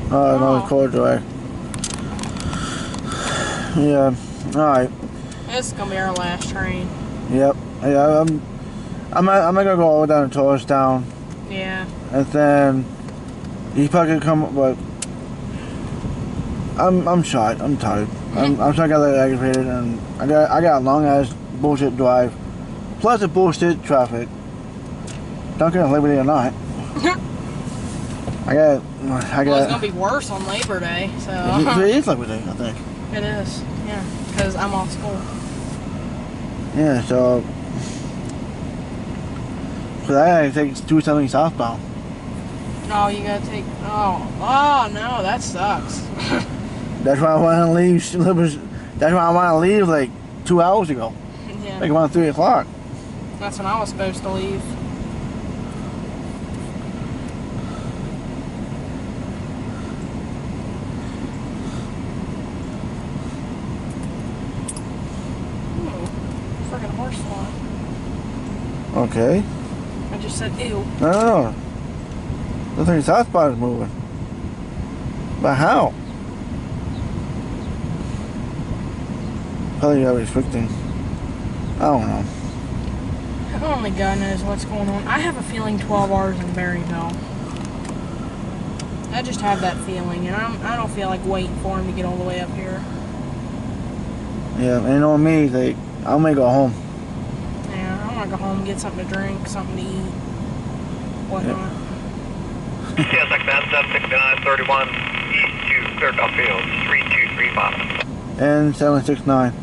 Oh, no, it's cold drag. Yeah. Alright. This is gonna be our last train. Yep. Yeah, I'm not gonna go all the way down to Tourstown. Yeah. And then he probably could come, but I'm shot. I'm tired. I'm starting to get a little aggravated, and I got a long ass bullshit drive, plus the bullshit traffic. Don't care if Labor Day or not. I got. Well, it's gonna be worse on Labor Day, so. It is Labor Day, I think. It is, yeah, because I'm off school. Yeah, so. So I take 270 southbound. Oh, you gotta take. Oh no, that sucks. That's why I want to leave. That's why I want to leave like 2 hours ago. Yeah. Like around 3 o'clock. That's when I was supposed to leave. Freaking horse fly. Okay. I just said ew. No. Looks like the southbound is moving. But how? Probably got restricting. I don't know. Only God knows what's going on. I have a feeling 12 hours in Berryville. I just have that feeling, and I don't feel like waiting for him to get all the way up here. Yeah, and you know me, like, I may go home. Yeah, I want to go home and get something to drink, something to eat, whatnot. CSX N769 31 east to Fairfield Field 3235. N769.